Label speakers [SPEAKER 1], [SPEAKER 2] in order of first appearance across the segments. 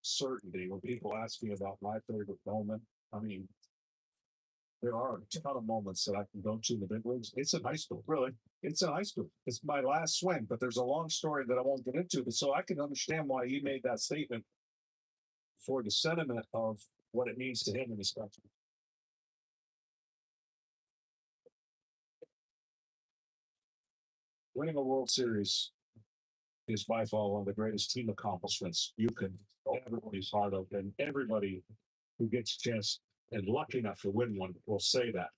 [SPEAKER 1] certainty. When people ask me about my favorite moment, I mean, there are a ton of moments that I can go to in the big leagues. It's in high school, really. It's in high school. It's my last swing, but there's a long story that I won't get into. But so I can understand why he made that statement for the sentiment of what it means to him in his country. Winning a World Series is by far one of the greatest team accomplishments you can everybody's heart open. Everybody who gets a chance and lucky enough to win one will say that.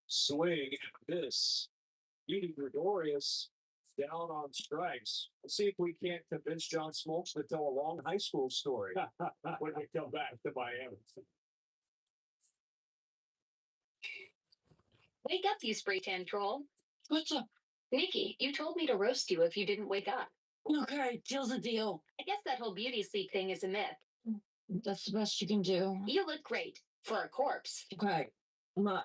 [SPEAKER 1] Swing and miss. Edie Gregorius down on strikes. Let's see if we can't convince John Smoltz to tell a long high school story when we come back to Miami.
[SPEAKER 2] Wake up, you spray tan troll.
[SPEAKER 3] What's up?
[SPEAKER 2] Nikki, you told me to roast you if you didn't wake up.
[SPEAKER 3] Okay, deal's a deal.
[SPEAKER 2] I guess that whole beauty sleep thing is a myth.
[SPEAKER 3] That's the best you can do.
[SPEAKER 2] You look great for a corpse.
[SPEAKER 3] Okay, I'm not.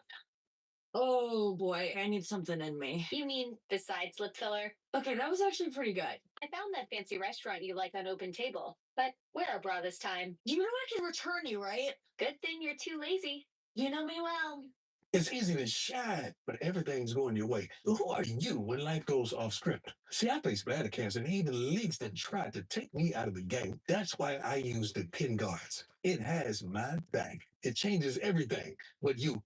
[SPEAKER 3] Oh boy, I need something in me.
[SPEAKER 2] You mean besides lip filler?
[SPEAKER 3] Okay, that was actually pretty good.
[SPEAKER 2] I found that fancy restaurant you like on Open Table, but wear a bra this time.
[SPEAKER 3] You know I can return you, right?
[SPEAKER 2] Good thing you're too lazy.
[SPEAKER 3] You know me well.
[SPEAKER 4] It's easy to shine, but everything's going your way. But who are you when life goes off script? See, I faced bladder cancer and even leagues that tried to take me out of the game. That's why I use the pin guards. It has my back. It changes everything. But you.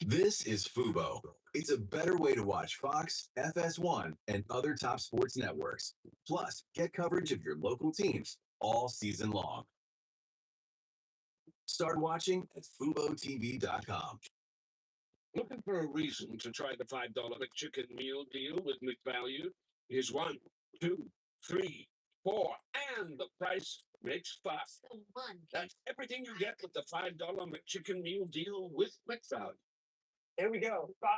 [SPEAKER 5] This is Fubo. It's a better way to watch Fox, FS1, and other top sports networks. Plus, get coverage of your local teams all season long. Start watching at FuboTV.com.
[SPEAKER 6] Looking for a reason to try the $5 McChicken meal deal with McValue? Here's 1, 2, 3, 4, and the price makes 5. That's everything you get with the $5 McChicken meal deal with McValue.
[SPEAKER 1] Here we go. 5,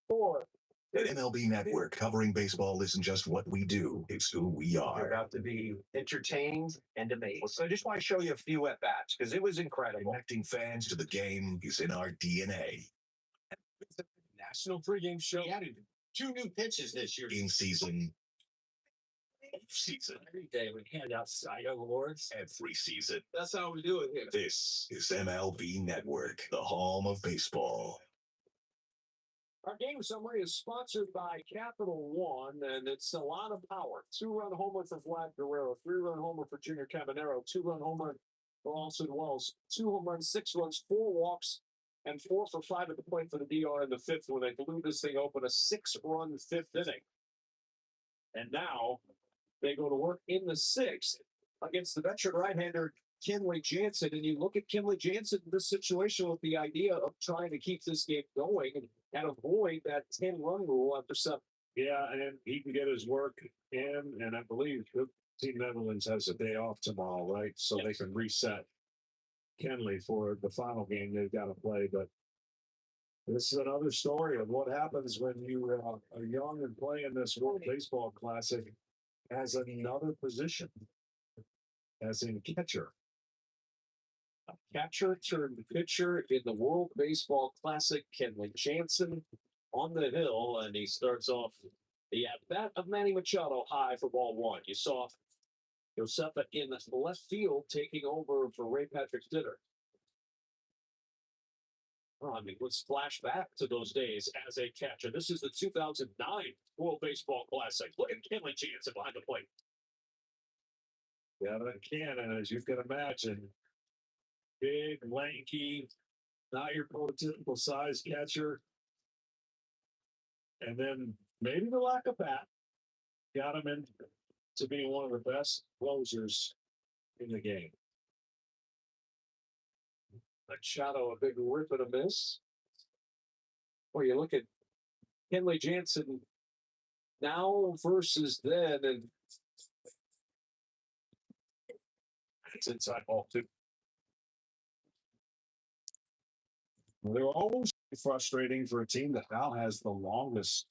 [SPEAKER 1] 4.
[SPEAKER 4] At MLB Network, covering baseball isn't just what we do, it's who we
[SPEAKER 7] You're
[SPEAKER 4] are.
[SPEAKER 7] about to be entertained and amazed. So I just want to show you a few at bats because it was incredible.
[SPEAKER 4] Connecting fans to the game is in our DNA.
[SPEAKER 1] National pregame show.
[SPEAKER 7] He added 2 new pitches this year.
[SPEAKER 4] In season, season,
[SPEAKER 1] Every day we hand out Cy Young awards.
[SPEAKER 4] every season.
[SPEAKER 1] That's how we do it here.
[SPEAKER 4] This is MLB Network, the home of baseball.
[SPEAKER 1] Our game summary is sponsored by Capital One, and it's a lot of power. 2-run homer for Vlad Guerrero, 3-run homer for Junior Caminero, 2-run homer for Austin Wells, 2 home runs, 6 runs, 4 walks, and 4 for 5 at the plate for the DR in the 5th when they blew this thing open, a 6-run 5th inning. And now they go to work in the 6th against the veteran right-hander Kenley Jansen. And you look at Kenley Jansen in this situation with the idea of trying to keep this game going and avoid that 10-run rule after 7. Yeah, and he can get his work in, and I believe Team Netherlands has a day off tomorrow, right? So they can reset Kenley for the final game they've got to play. But this is another story of what happens when you are young and playing this World Baseball Classic as another position, as in catcher. A catcher turned pitcher in the World Baseball Classic, Kenley Jansen on the hill, and he starts off the at-bat of Manny Machado high for ball 1. You saw Josefa in the left field taking over for Ray Patrick Dinner. I mean, let's flash back to those days as a catcher. This is the 2009 World Baseball Classic. Look at Kenley Jansen behind the plate. Yeah, that cannon, as you can imagine. Big, lanky, not your prototypical size catcher. And then maybe the lack of bat got him into being one of the best closers in the game. Machado, a big rip and a miss. Well, you look at Kenley Jansen now versus then, and it's inside ball 2. Well, they're always frustrating for a team that now has the longest.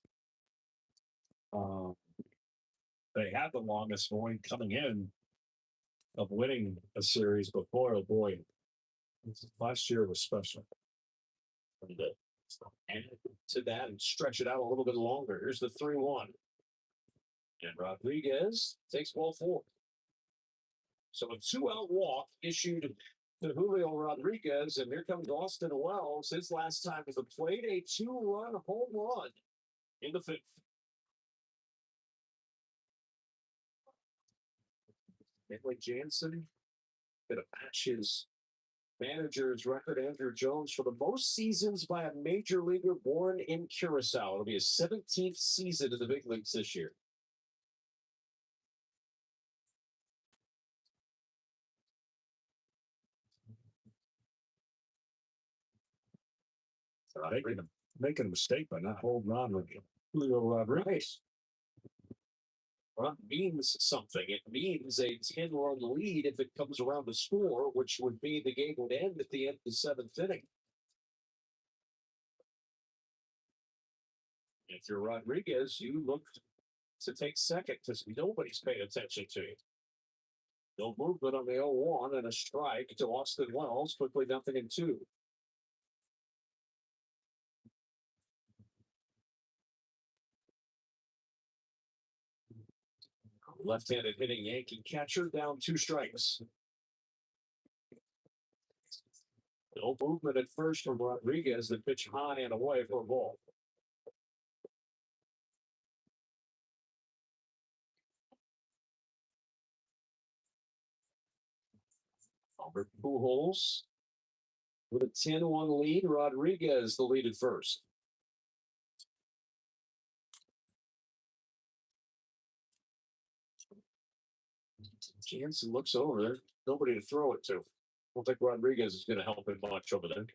[SPEAKER 1] They had the longest going coming in of winning a series, but boy, oh boy, last year was special. And add to that and stretch it out a little bit longer. Here's the 3-1. And Rodriguez takes ball 4. So a 2-out walk issued to Julio Rodriguez, and here comes Austin Wells. His last time at the plate, a 2-run home run in the fifth. Bentley Jansen gonna match his manager's record, Andrew Jones, for the most seasons by a major leaguer born in Curacao. It'll be his 17th season in the big leagues this year. Making a mistake by not holding on with Julio Rodriguez. Well, it means something. It means a 10-run lead if it comes around to score, which would mean the game would end at the end of the seventh inning. If you're Rodriguez, you look to take second because nobody's paying attention to you. No movement on the 0-1 and a strike to Austin Wells. Quickly 0-2. Left-handed hitting Yankee catcher down 2 strikes. No movement at first from Rodriguez. The pitch high and away for a ball. Albert Pujols with a 10-1 lead. Rodriguez the lead at first. Jansen looks over there. Nobody to throw it to. I don't think Rodriguez is going to help him much over there.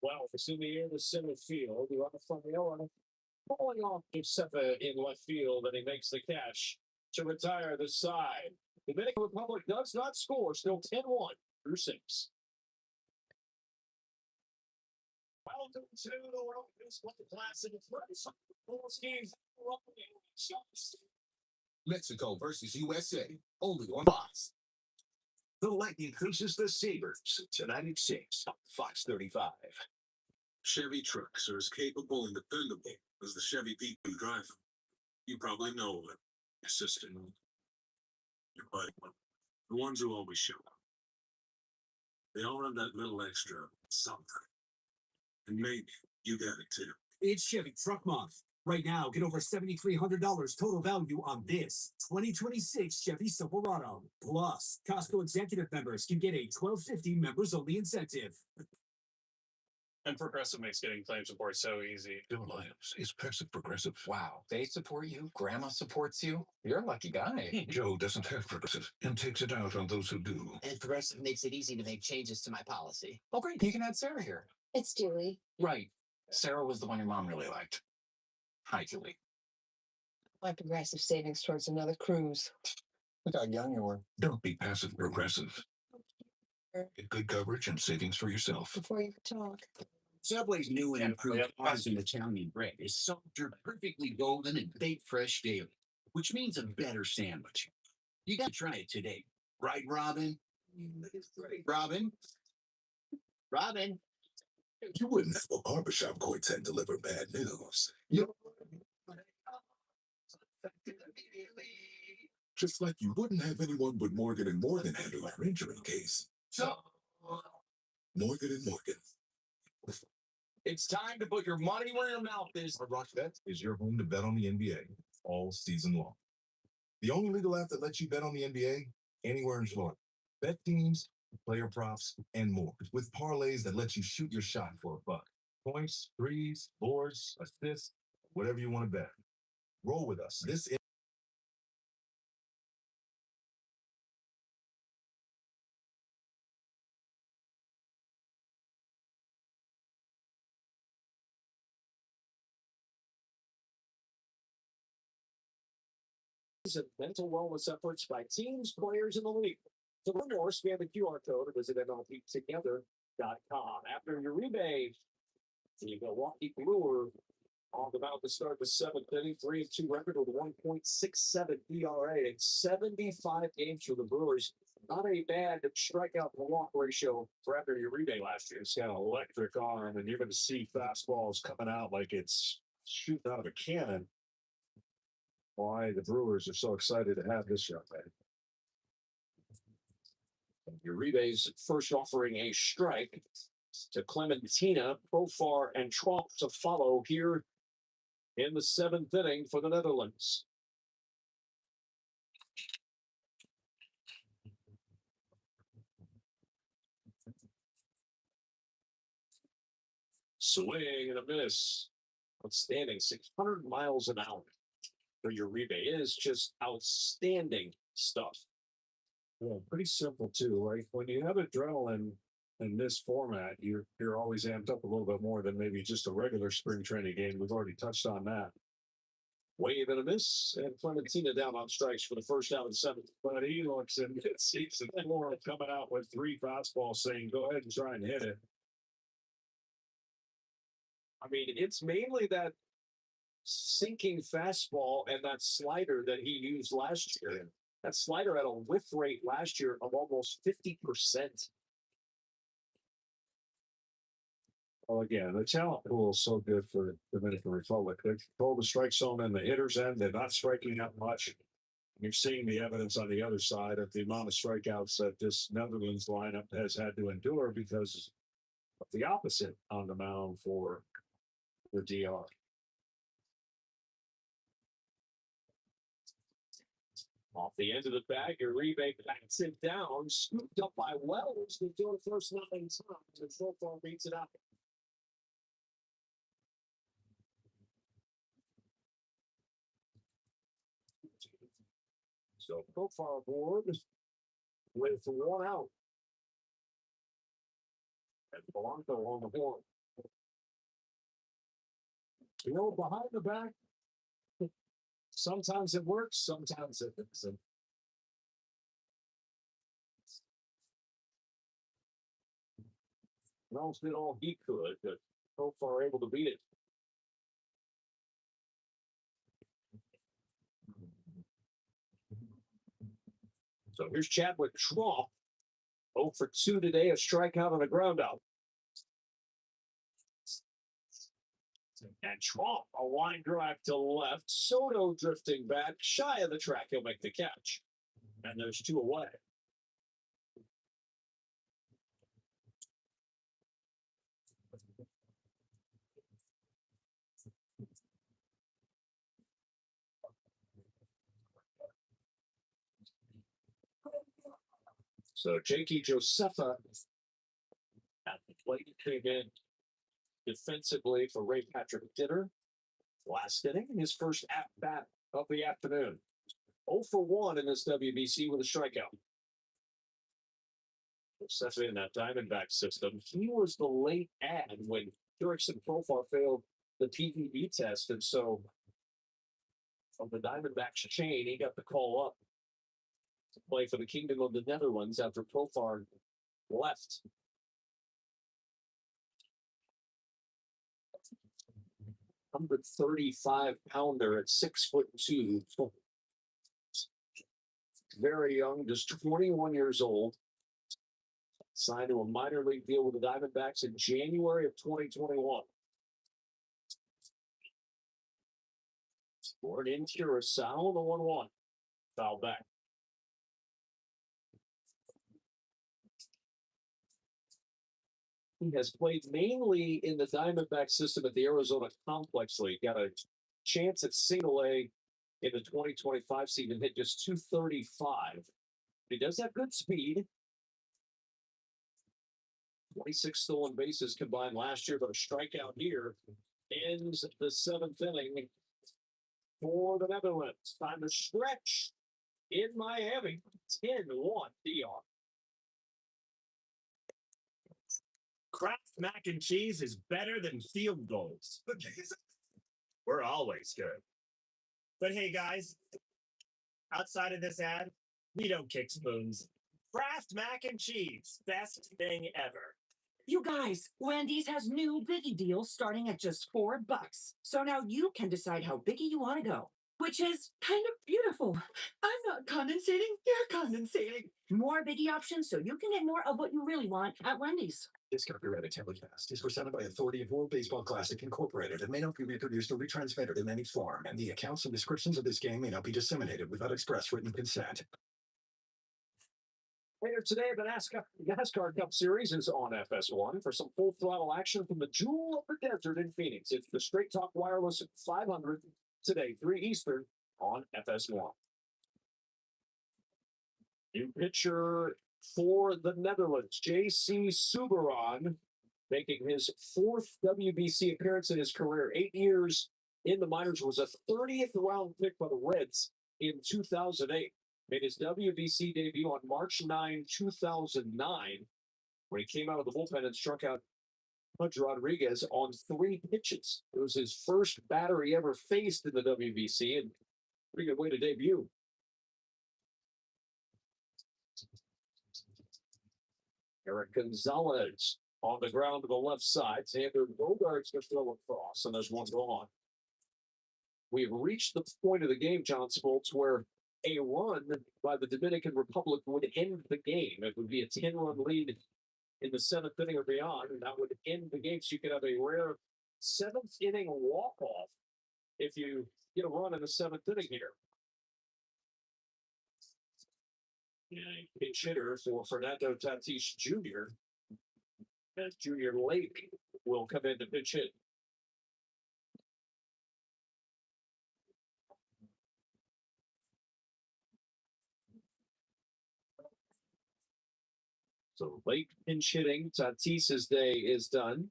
[SPEAKER 1] Well, it's in the air to center field. You want to find the owner. Pulling off Giuseppe in left field, and he makes the catch to retire the side. The Dominican Republic does not score. Still 10-1 through 6. Welcome to the World Baseball Classic.
[SPEAKER 8] Mexico versus USA, only on Fox. The Lightning faces the Sabres tonight at 6 on Fox 35.
[SPEAKER 6] Chevy trucks are as capable and dependable as the Chevy people who drive them. You probably know them. Your sister, your buddy, the ones who always show up. They all have that little extra something. And maybe you got it too.
[SPEAKER 9] It's Chevy Truck Month. Right now, get over $7,300 total value on this 2026 Chevy Silverado. Plus, Costco executive members can get a $12.50 members only incentive.
[SPEAKER 10] And Progressive makes getting claim support so easy.
[SPEAKER 4] Bill Lyons is passive progressive.
[SPEAKER 11] Wow, they support you. Grandma supports you. You're a lucky guy.
[SPEAKER 4] Joe doesn't have progressive and takes it out on those who do.
[SPEAKER 12] And Progressive makes it easy to make changes to my policy.
[SPEAKER 11] Oh, great. You can add Sarah here.
[SPEAKER 2] It's Julie.
[SPEAKER 11] Right. Sarah was the one your mom really liked. Hi, Julie.
[SPEAKER 12] My Progressive savings towards another cruise.
[SPEAKER 11] Look how young you were.
[SPEAKER 4] Don't be passive progressive. Get good coverage and savings for yourself.
[SPEAKER 12] Before you talk.
[SPEAKER 8] Subway's new and improved Parmesan Italian bread is soaked perfectly golden and baked fresh daily, which means a better sandwich. You got to try it today. Right, Robin? Robin? Robin?
[SPEAKER 4] You wouldn't have a barbershop quartet deliver bad news. Just like you wouldn't have anyone but Morgan and Morgan handle our injury case. So, Morgan and Morgan.
[SPEAKER 8] It's time to put your money where your mouth is.
[SPEAKER 13] RockBet is your home to bet on the NBA all season long. The only legal app that lets you bet on the NBA anywhere in Florida. Bet teams, player props, and more. With parlays that let you shoot your shot for $1. Points, threes, boards, assists, whatever you want to bet. Roll with us. This is
[SPEAKER 1] and mental wellness efforts by teams, players, and the league. To learn more, scan the QR code or visit MLBtogether.com. After Uribe, the Milwaukee Brewers on the mound to start the seventh inning, 3-2 record with 1.67 ERA in 75 games for the Brewers. Not a bad strikeout to walk ratio for after Uribe last year.
[SPEAKER 6] He's got an electric arm, and you're going to see fastballs coming out like it's shooting out of a cannon. Why the Brewers are so excited to have this young man.
[SPEAKER 1] Uribe's first offering a strike to Clementina, Profar, and Trump to follow here in the 7th inning for the Netherlands. Swing and a miss. Outstanding. 600 miles an hour for Uribe. It is just outstanding stuff.
[SPEAKER 6] Yeah, pretty simple too. Right when you have adrenaline in this format, you're always amped up a little bit more than maybe just a regular spring training game. We've already touched on that.
[SPEAKER 1] Wave and a miss, and Clementina down on strikes for the first out of the 7th.
[SPEAKER 6] But he looks in mid-season form coming out with 3 fastballs saying, go ahead and try and hit it.
[SPEAKER 1] I mean, it's mainly that sinking fastball and that slider that he used last year. That slider had a whiff rate last year of almost 50%.
[SPEAKER 6] Well, again, the talent pool is so good for the Dominican Republic. They control the strike zone and the hitter's end. They're not striking out much. You're seeing the evidence on the other side of the amount of strikeouts that this Netherlands lineup has had to endure because of the opposite on the mound for the DR.
[SPEAKER 1] Off the end of the bag, Uribe backs it down, scooped up by Wells. They're doing first nothing time. And Profar beats it out. So Profar board with 1 out. And Blanco on the board. You know, behind the back, sometimes it works, sometimes it doesn't. Wells did all he could, but Profar able to beat it. So here's Chadwick Trump. 0 for 2 today, a strikeout and a ground out. And Trump, a line drive to left. Soto drifting back, shy of the track. He'll make the catch. And there's 2 away. So Jakey Josepha at the plate came in defensively for Ray Patrick Ditter. Last inning, his first at-bat of the afternoon. 0 for 1 in this WBC with a strikeout. Josepha in that Diamondback system. He was the late ad when Jurickson Profar failed the PED test. And so from the Diamondbacks chain, he got the call up to play for the Kingdom of the Netherlands after Profar left. $135-pounder at 6'2". Very young, just 21 years old. Signed to a minor league deal with the Diamondbacks in January of 2021. Born in Curacao, the 1-1. Foul back. He has played mainly in the Diamondback system at the Arizona Complex League. Got a chance at Single A in the 2025 season, hit just 235. He does have good speed. 26 stolen bases combined last year, but a strikeout here ends the 7th inning for the Netherlands. Time to stretch in Miami. 10-1 DR.
[SPEAKER 14] Kraft mac and cheese is better than field goals. We're always good. But hey, guys, outside of this ad, we don't kick spoons. Kraft mac and cheese, best thing ever.
[SPEAKER 15] You guys, Wendy's has new Biggie deals starting at just $4. So now you can decide how biggie you want to go. which is kind of beautiful. I'm not condensating, you're condensating. More biggie options so you can get more of what you really want at Wendy's.
[SPEAKER 11] This copyrighted telecast is presented by authority of World Baseball Classic Incorporated and may not be reproduced or retransmitted in any form, and the accounts and descriptions of this game may not be disseminated without express written consent.
[SPEAKER 1] Later today, the NASCAR Cup Series is on FS1 for some full throttle action from the Jewel of the Desert in Phoenix. It's the Straight Talk Wireless 500 today, 3 Eastern on FS1. New pitcher for the Netherlands, J.C. Subban, making his 4th WBC appearance in his career. 8 years in the minors, was a 30th round pick by the Reds in 2008. Made his WBC debut on March 9, 2009, when he came out of the bullpen and struck out Pudge Rodriguez on 3 pitches. It was his first batter he ever faced in the WBC, and pretty good way to debut. Eric Gonzalez on the ground to the left side. Xander Bogaerts to throw across, and there's one gone. We've reached the point of the game, John Spoltz, where a run by the Dominican Republic would end the game. It would be a 10-run lead in the 7th inning or beyond, and that would end the game. So you could have a rare 7th inning walk-off if you get a run in the 7th inning here. Pinch hitter for Fernando Tatis Jr. And Junior Lake will come in to pitch hit. So Lake pinch hitting. Tatis's day is done.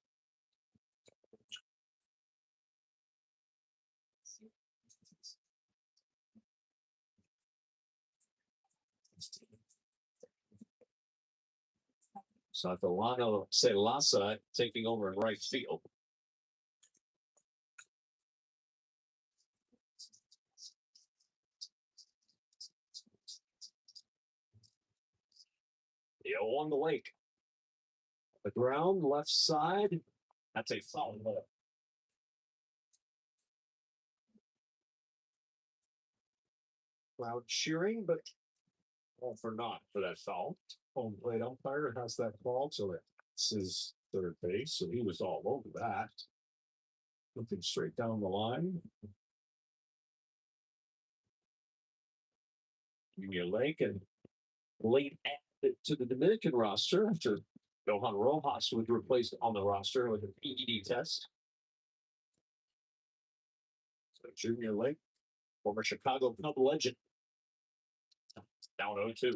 [SPEAKER 1] Satolano Celasa taking over in right field. On the Lake. The ground left side. That's a foul ball. Crowd cheering, but all for naught for that foul. Home plate umpire has that call, so that's his third base. So he was all over that. Looking straight down the line. Junior Lake and late added to the Dominican roster after Johan Rojas was replaced on the roster with an PED test. So Junior Lake, former Chicago Cub legend, down 0-2.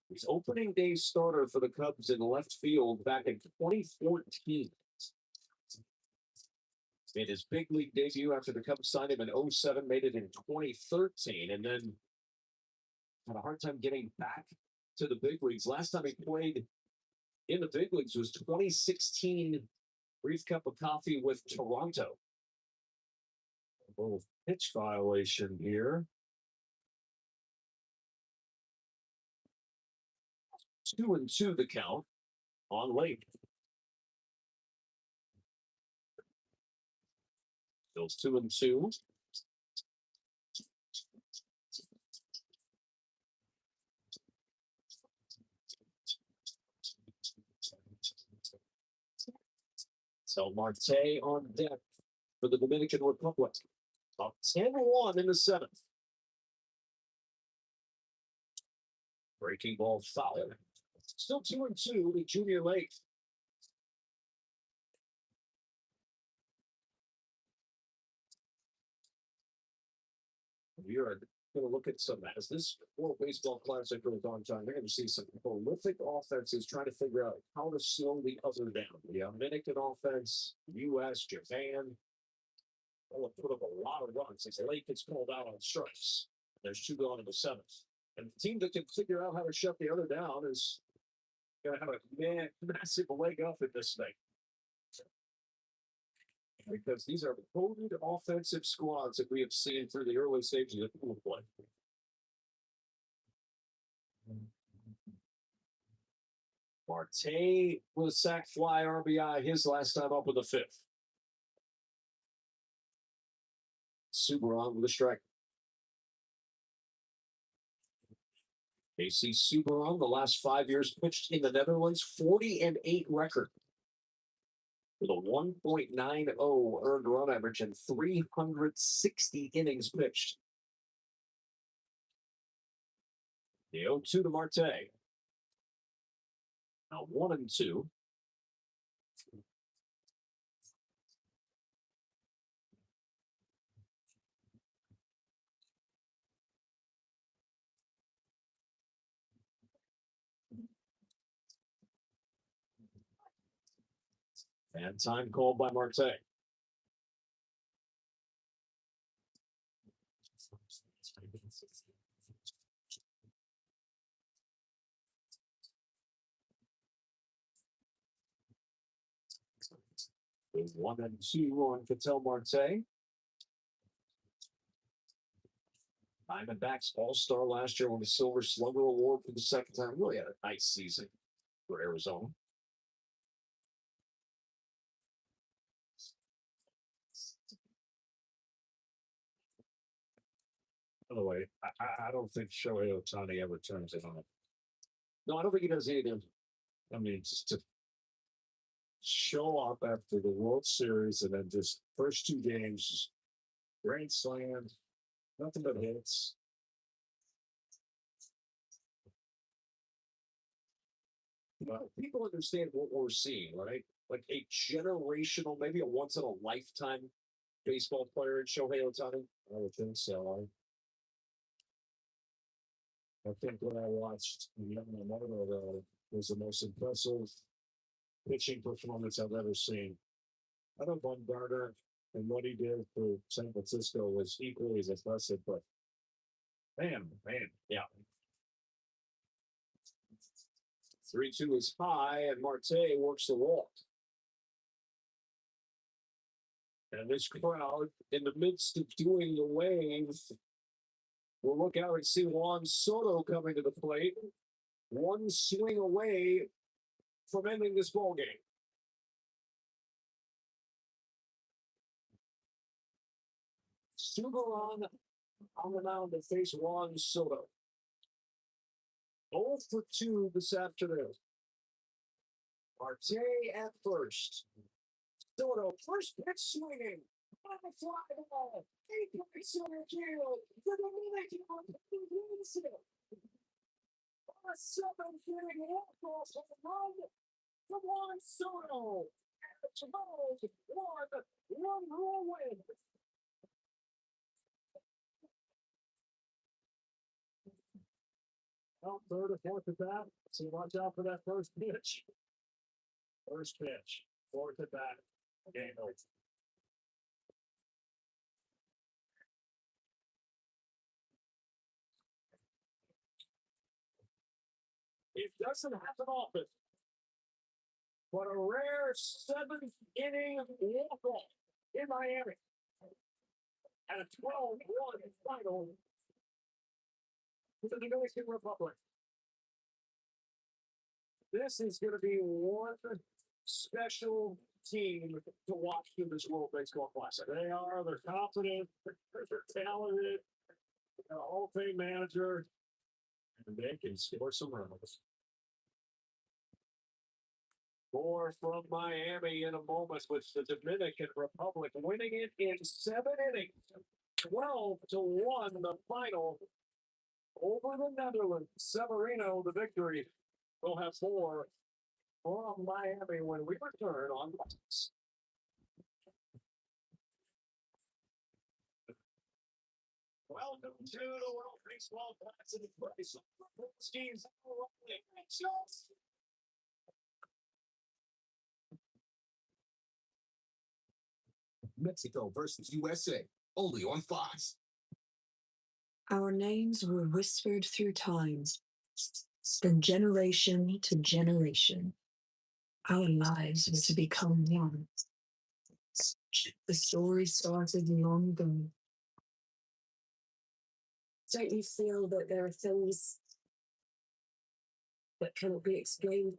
[SPEAKER 1] He's opening day starter for the Cubs in left field back in 2014. Made his big league debut after the Cubs signed him in 2007, made it in 2013, and then had a hard time getting back to the big leagues. Last time he played in the big leagues was 2016, brief cup of coffee with Toronto. A little pitch violation here. 2-2 the count on Lake. Still 2-2. So Marte on deck for the Dominican Republic. Up 10-1 in the 7th. Breaking ball foul. Still 2-2 with Junior Lake. We are going to look at some, as this World Baseball Classic goes on, John, they're going to see some prolific offenses trying to figure out how to slow the other down. The Dominican offense, U.S., Japan, will put up a lot of runs as Lake gets called out on strikes. There's 2 gone in the 7th. And the team that can figure out how to shut the other down is going to have a massive leg up in this thing. Because these are potent offensive squads that we have seen through the early stages of pool play. Marte was sack fly RBI his last time up with a 5th. Subaron with a strike. AC Subaron, the last 5 years pitched in the Netherlands, 40-8 record with a 1.90 earned run average and 360 innings pitched. The 0-2 to Marte. Now 1-2. And time called by Marte. With 1-2 on Ketel Marte. Diamondbacks All-Star last year won the Silver Slugger Award for the second time. Really had a nice season for Arizona. By the way, I don't think Shohei Ohtani ever turns it on. No, I don't think he does either. I mean, just to show up after the World Series and then just first 2 games, just grand slam, nothing but hits. But people understand what we're seeing, right? Like a generational, maybe a once in a lifetime baseball player in Shohei Ohtani. I would think so. I think when I watched Yamamoto, was the most impressive pitching performance I've ever seen. I know Bumgarner and what he did for San Francisco was equally as impressive, but man, yeah. 3-2 is high, and Marte works the walk. And this crowd, in the midst of doing the wave, will look out and see Juan Soto coming to the plate. One swing away from ending this ball game. Subaron on the mound to face Juan Soto. 0 for 2 this afternoon. Marte at first. Soto, first pitch swinging. On the fly ball. 8 points center field. For the Dominican on a 7th inning walk-off run from Juan Soto. And a 12-1 run win. Out third or fourth at bat. So watch out for that first pitch. First pitch. Fourth at bat. Game over. It doesn't happen often. But a rare 7th inning walk-off in Miami. And a 12-1 final for the Dominican Republic. This is going to be one special team to watch in this World Baseball Classic. They are, they're confident, they're talented, they're a Hall of Fame manager, and they can score some runs. More from Miami in a moment with the Dominican Republic winning it in 7 innings. 12-1 the final over the Netherlands. Severino, the victory. We'll have more from Miami when we return on Fox. Welcome to the World Baseball Classic. Schemes
[SPEAKER 5] Mexico versus USA, only on Fox.
[SPEAKER 15] Our names were whispered through time, from generation to generation. Our lives were to become one. The story started long ago. Don't you feel that there are things that cannot be explained?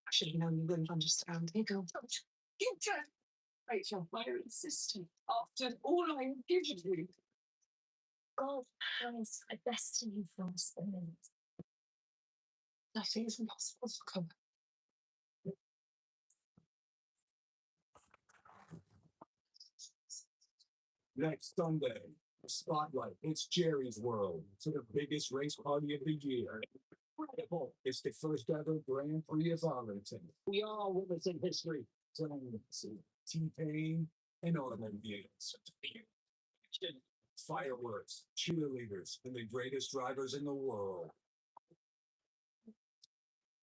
[SPEAKER 15] I should have known you wouldn't understand. Here you go. celebrate your firing system after all I've given you. God has a destiny for us all. Nothing is impossible to cover.
[SPEAKER 9] Next Sunday, Spotlight. It's Jerry's World for the biggest race party of the year. Incredible. It's the first ever Grand Prix of Arlington. We are witnessing history. T-Pain and automobiles. Fireworks, cheerleaders, and the greatest drivers in the world.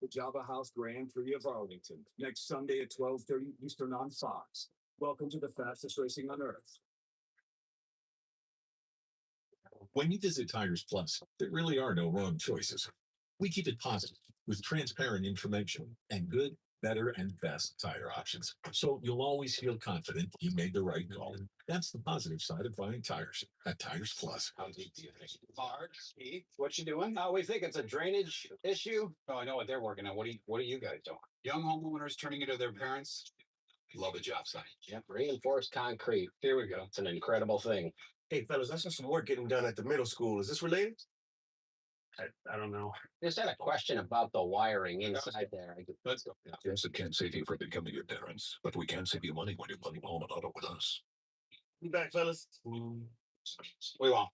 [SPEAKER 9] The Java House Grand Prix of Arlington, next Sunday at 12:30 Eastern on Fox. Welcome to the fastest racing on earth.
[SPEAKER 4] When you visit Tires Plus, there really are no wrong choices. We keep it positive with transparent information and good, better, and best tire options. So you'll always feel confident you made the right call. That's the positive side of buying tires at Tires Plus.
[SPEAKER 7] How deep do you think? Hard, Steve. What you doing? We think it's a drainage issue. Oh, I know what they're working on. What are you guys doing?
[SPEAKER 8] Young homeowners turning into their parents. Love a job site.
[SPEAKER 7] Yep, reinforced concrete. Here we go. It's an incredible thing.
[SPEAKER 11] Hey, fellas, I saw some work getting done at the middle school. Is this related?
[SPEAKER 10] I don't know.
[SPEAKER 7] Just had a question about the wiring inside there.
[SPEAKER 8] Let's go.
[SPEAKER 13] Yes, it can save you from becoming your parents, but we can save you money when you're putting home and auto with us.
[SPEAKER 10] You back, fellas?
[SPEAKER 7] We won't.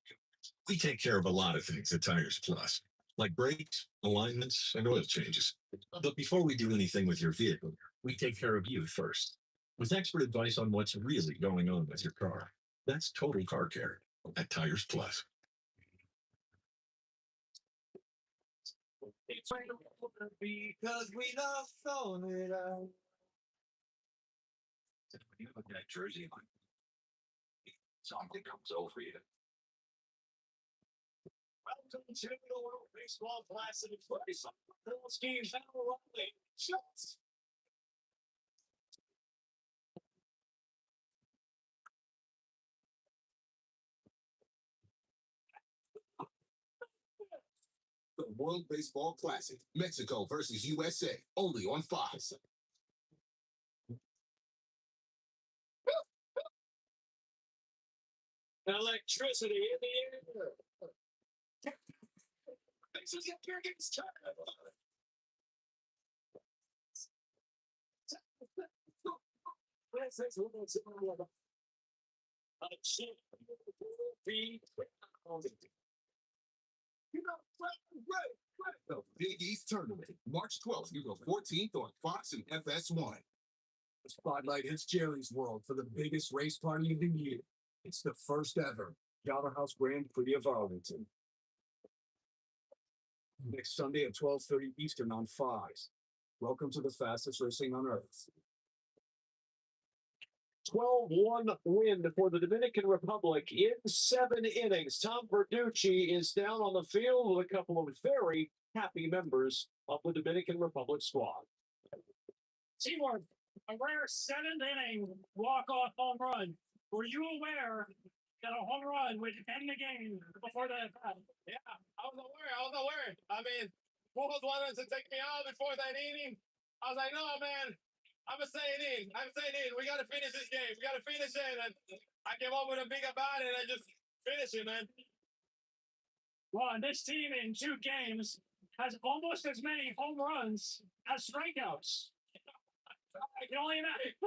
[SPEAKER 4] We take care of a lot of things at Tires Plus, like brakes, alignments, and oil changes. But before we do anything with your vehicle, we take care of you first, with expert advice on what's really going on with your car. That's total car care at Tires Plus.
[SPEAKER 14] Because we love throwing it out.
[SPEAKER 8] When you look at that jersey, something comes over you.
[SPEAKER 1] Welcome to the World Baseball Classic. Those games now rolling. Shots.
[SPEAKER 13] The World Baseball Classic, Mexico versus USA, only on Fox.
[SPEAKER 1] Electricity in the air. Texas Americans time.
[SPEAKER 13] The Big East Tournament, March 12th through the 14th on Fox and FS1.
[SPEAKER 9] The Spotlight hits Jerry's World for the biggest race party of the year. It's the first ever Java House Grand Prix of Arlington. Next Sunday at 12:30 Eastern on Fox. Welcome to the fastest racing on earth.
[SPEAKER 1] 12-1 win for the Dominican Republic in 7 innings. Tom Verducci is down on the field with a couple of very happy members of the Dominican Republic squad.
[SPEAKER 6] Seymour, a rare 7th inning walk-off home run. Were you aware that a home run would end the game before the
[SPEAKER 14] Yeah, I was aware. I mean, Pujols wanted to take me out before that inning. I was like, no, man. I'm staying in. We got to finish this game. We got to finish it. And I came up with a big bat and I just finished it, man.
[SPEAKER 6] Well, and this team in 2 games has almost as many home runs as strikeouts. I can only imagine.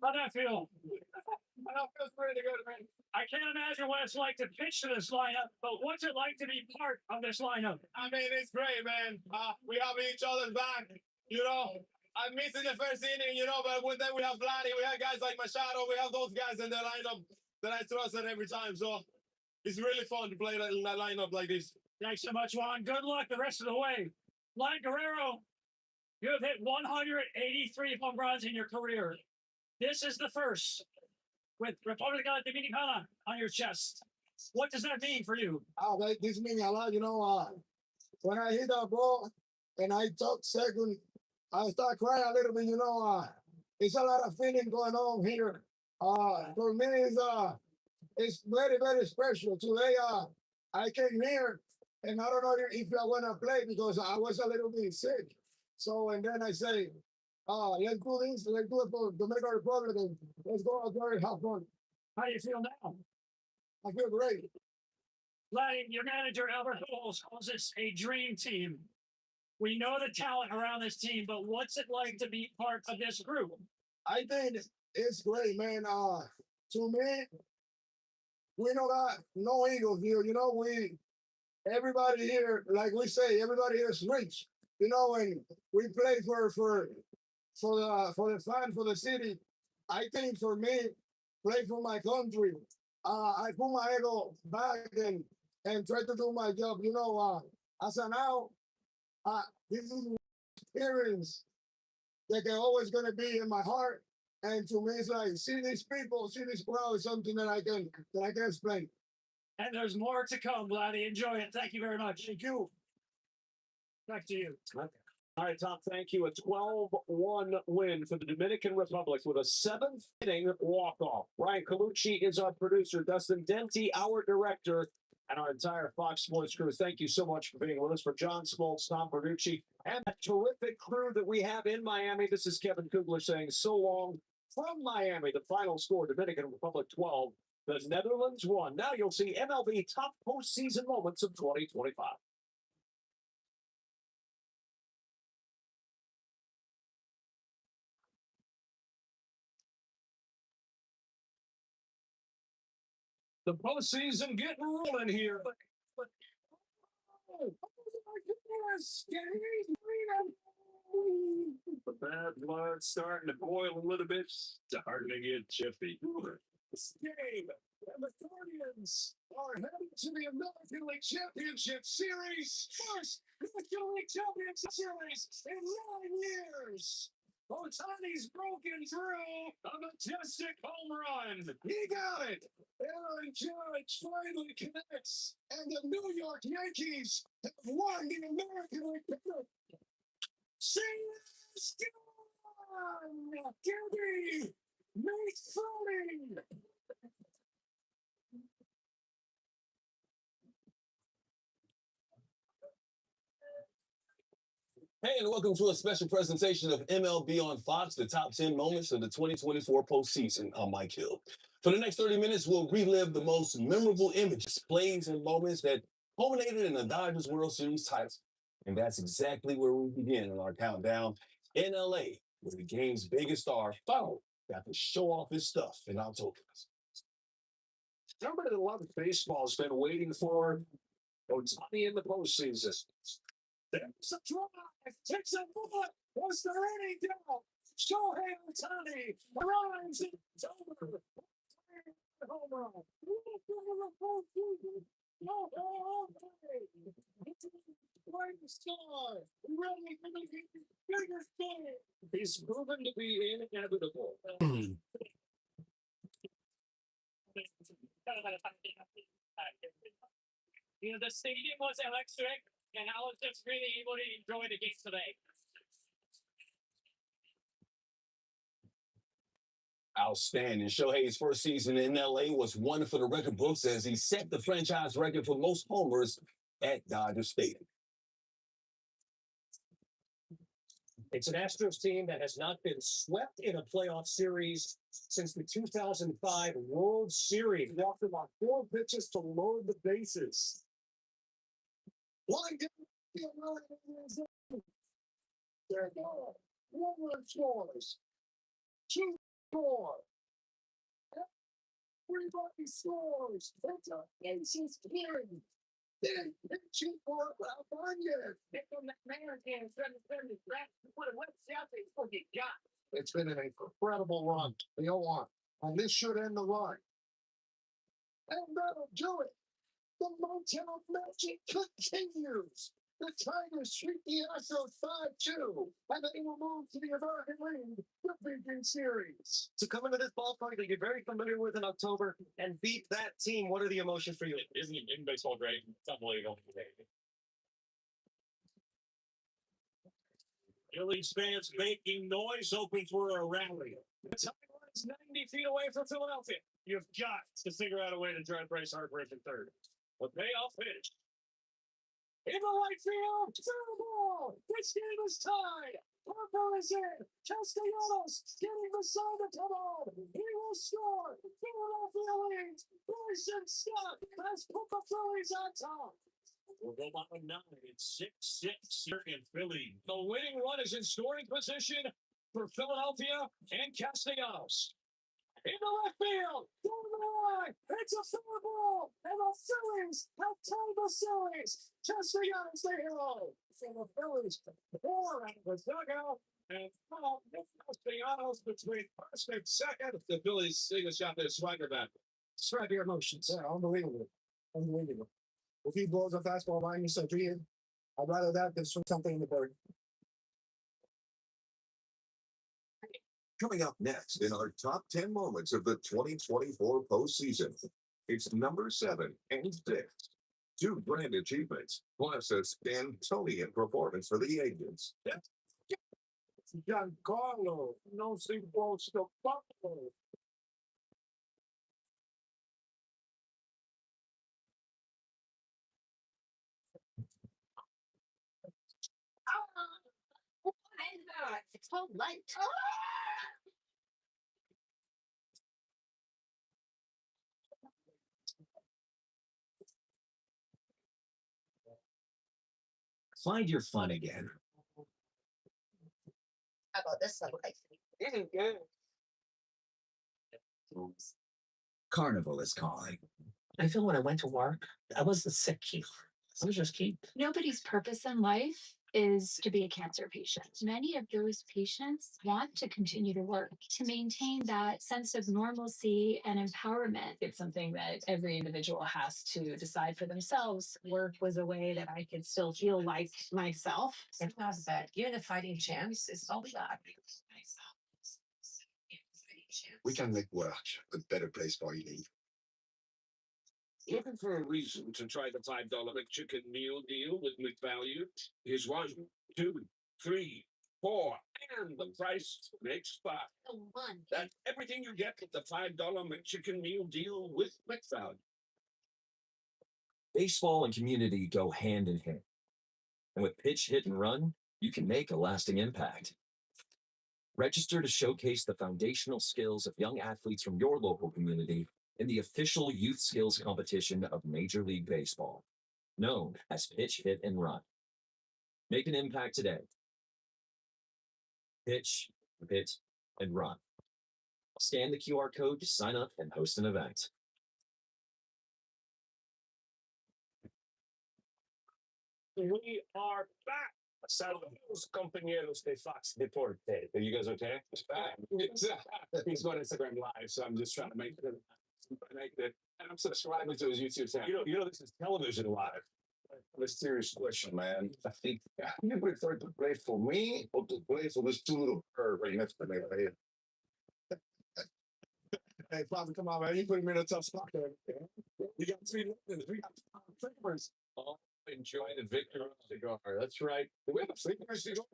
[SPEAKER 6] How'd that feel?
[SPEAKER 14] That feels pretty good, man.
[SPEAKER 6] I can't imagine what it's like to pitch to this lineup, but what's it like to be part of this lineup?
[SPEAKER 14] I mean, it's great, man. We have each other's back. You know, I missed in the first inning, you know, but then we have Vladdy, we have guys like Machado, we have those guys in the lineup that I trusted every time. So it's really fun to play in that lineup like this.
[SPEAKER 6] Thanks so much, Juan. Good luck the rest of the way. Vlad Guerrero, you have hit 183 home runs in your career. This is the first with República Dominicana on your chest. What does that mean for you?
[SPEAKER 16] This means a lot. You know, when I hit that ball and I took second, I start crying a little bit. You know, it's a lot of feeling going on here. For me, it's very, very special. Today, I came here and I don't know if I want to play because I was a little bit sick. So, and then I say, let's do this, let's do it for Dominican Republic, and let's go out there and have fun.
[SPEAKER 1] How do you feel now?
[SPEAKER 16] I feel great.
[SPEAKER 1] Like your manager Albert Bowles calls this a dream team. We know the talent around this team, but what's it like to be part of this group?
[SPEAKER 16] I think it's great, man. To me, we don't got no egos here. You know, everybody here, like we say, everybody here is rich. You know, and we play for the fan, for the city. I think for me, play for my country. I put my ego back and try to do my job. You know, as of now, this is an experience that they're always gonna be in my heart. And to me, it's like see these people, see this crowd is something that I can explain.
[SPEAKER 1] And there's more to come, Vladdy. Enjoy it. Thank you very much.
[SPEAKER 16] Thank you.
[SPEAKER 1] Back to you. Okay. All right, Tom, thank you. A 12-1 win for the Dominican Republic with a seventh inning walk-off. Ryan Colucci is our producer. Dustin Denti, our director, and our entire Fox Sports crew. Thank you so much for being with us. For John Smoltz, Tom Verducci, and the terrific crew that we have in Miami, this is Kevin Kugler saying so long from Miami. The final score, Dominican Republic 12, the Netherlands 1. Now you'll see MLB top postseason moments of 2025. The postseason getting rolling here. Oh my goodness! The bad blood starting to boil a little bit, starting to get chippy. This game, and the Guardians are heading to the American League Championship Series. First American League Championship Series in 9 years. Otani's broken through a majestic home run. He got it. Aaron Judge finally connects, and the New York Yankees have won the American League Pennant. Series gone. Gibby makes floating.
[SPEAKER 5] Hey, and welcome to a special presentation of MLB on Fox, the top 10 moments of the 2024 postseason. I'm Mike Hill. For the next 30 minutes, we'll relive the most memorable images, plays, and moments that culminated in the Dodgers World Series titles. And that's exactly where we begin in our countdown in LA, where the game's biggest star, Fowler, got to show off his stuff in October.
[SPEAKER 1] Somebody that loves baseball has been waiting for Otani in the postseason. There's a drive, takes a bullet, was there any doubt? Shohei Otani arrives in October. Home run. Star, ready for the biggest game. He's proven to be inevitable. You know, the stadium was electric, and I was just really able to enjoy the game today.
[SPEAKER 5] Outstanding. Shohei's first season in LA was one for the record books as he set the franchise record for most homers at Dodger Stadium.
[SPEAKER 1] It's an Astros team that has not been swept in a playoff series since the 2005 World Series. Walked them on 4 pitches to load the bases. There go. 1 run scores. 2 score. Everybody scores. It's a aces game. Then pitching for Albania. It's been an incredible run. The 0-1. And this should end the run. And that'll do it. The Motown magic continues. The Tigers treat the Astros 5-2, and they will move to the American League Division Series.
[SPEAKER 17] To come into this ballpark that you're very familiar with in October and beat that team, what are the emotions for you?
[SPEAKER 10] Isn't it in baseball great? It's unbelievable.
[SPEAKER 1] Phillies fans making noise, hoping for a rally. The Tigers 90 feet away from Philadelphia.
[SPEAKER 10] You've got to figure out a way to try to brace Harper at third.
[SPEAKER 1] The payoff pitch. In the right field, fair ball. This game is tied. Parker is in. Castellanos getting the sign to come on. He will score. Philadelphia leads. Bryson Scott has put the Phillies on top. We'll go bottom 9. It's 6-6 here in Philly. The winning run is in scoring position for Philadelphia and Castellanos. In the left field, going the line, it's a fair ball, and the Phillies have tied the series. Castellanos the hero. So the Phillies pour out of the dugout, and Castellanos between first and second. The Phillies take a shot their swagger back. Describe your emotions.
[SPEAKER 16] Yeah, unbelievable. Unbelievable. If he blows a fastball by me, so I'd rather that than something in the bird.
[SPEAKER 18] Coming up next in our top 10 moments of the 2024 postseason, it's number 7 and 6. 2 grand achievements, plus a Stantonian performance for the Agents.
[SPEAKER 1] Giancarlo, no single to Buffalo.
[SPEAKER 2] It's called light.
[SPEAKER 9] Find your fun again.
[SPEAKER 2] How about this light?
[SPEAKER 16] This is good.
[SPEAKER 9] Carnival is calling. I feel when I went to work, I wasn't sick here. I was just keep.
[SPEAKER 19] Nobody's purpose in life is to be a cancer patient. Many of those patients want to continue to work to maintain that sense of normalcy and empowerment.
[SPEAKER 3] It's something that every individual has to decide for themselves. Work was a way that I could still feel like myself.
[SPEAKER 12] It's not bad. Given a fighting chance, it's all we got.
[SPEAKER 11] We can make work a better place for you.
[SPEAKER 6] Looking for a reason to try the $5 McChicken meal deal with McValue? Here's 1, 2, 3, 4, and the price makes 5.
[SPEAKER 2] The one.
[SPEAKER 6] That's everything you get with the $5 McChicken meal deal with McValue.
[SPEAKER 20] Baseball and community go hand in hand. And with pitch, hit, and run, you can make a lasting impact. Register to showcase the foundational skills of young athletes from your local community in the official youth skills competition of Major League Baseball, known as Pitch, Hit, and Run. Make an impact today. Pitch, hit, and run. Scan the QR code to sign up and host an event.
[SPEAKER 1] We are back. Saludos, compañeros de Fox Deporte. Are you guys okay? He's going Instagram Live, so I'm just trying to make it. And I'm subscribing to his YouTube channel. You know, this is television live.
[SPEAKER 11] A serious question, man. I think you prefer to play for me or to play for this two little bird right next to me right here.
[SPEAKER 16] Hey, Father, come on, man. You put me in a tough spot there.
[SPEAKER 1] We got 3 legends. We got fingers.
[SPEAKER 5] Oh, enjoy the Victor cigar. That's right.
[SPEAKER 1] We have a finger cigar.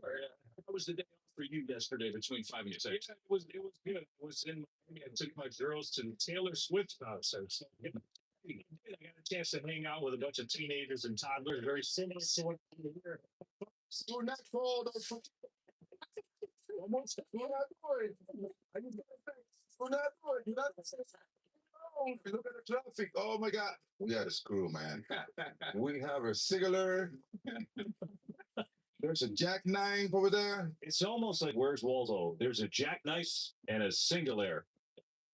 [SPEAKER 10] That was the day off for you yesterday between 5 and 6.
[SPEAKER 1] Yeah, it was good. It was in Miami. I took my girls to the Taylor Swift concert. So, I got a chance to hang out with a bunch of teenagers and toddlers, very similar to what you hear.
[SPEAKER 16] Do not fall. Do not do it. Do not do it. Do not
[SPEAKER 11] Look at the traffic. Oh my God. We had a screw, man. We have a cigar. There's a jackknife over there.
[SPEAKER 14] It's almost like Where's Waldo? There's a jackknife and a singular.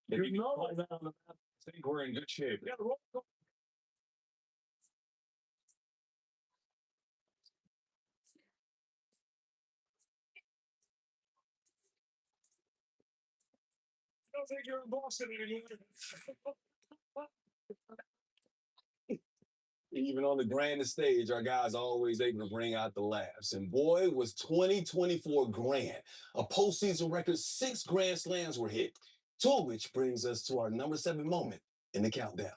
[SPEAKER 14] If you know that on the map, I think we're in good shape.
[SPEAKER 1] Yeah, roll. I don't think you're in Boston anymore.
[SPEAKER 5] Even on the grandest stage, our guys are always able to bring out the laughs. And boy, was 2024 grand. A postseason record, 6 Grand Slams were hit, 2 of which brings us to our number 7 moment in the countdown.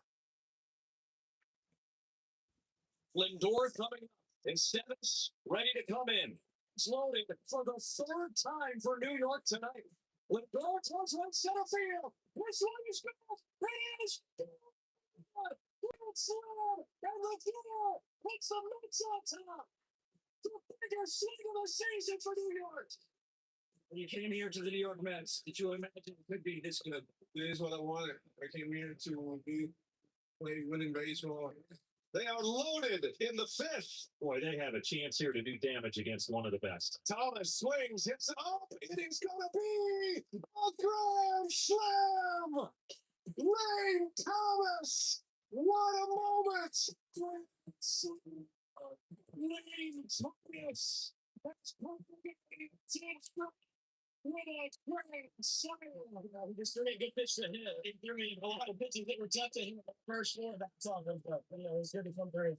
[SPEAKER 1] Lindor coming up. And Stevis ready to come in. It's loading for the 3rd time for New York tonight. Lindor towards right center field. This one is good. It is. Grand slam. here. Put some nuts on top. The biggest swing of the season for New York. When you came here to the New York Mets, did you imagine it could be this good?
[SPEAKER 16] This is what I wanted. I came here to play winning baseball. They are loaded in the fifth.
[SPEAKER 14] Boy, they have a chance here to do damage against one of the best.
[SPEAKER 16] Thomas swings, hits it up. It is going to be a grand slam. Lane Thomas. What a moment. Lane Thomas. That's
[SPEAKER 1] He just threw a good pitch to him. He threw me a lot of pitches that were tough to him at the first floor. That's all good stuff. It was good to come through.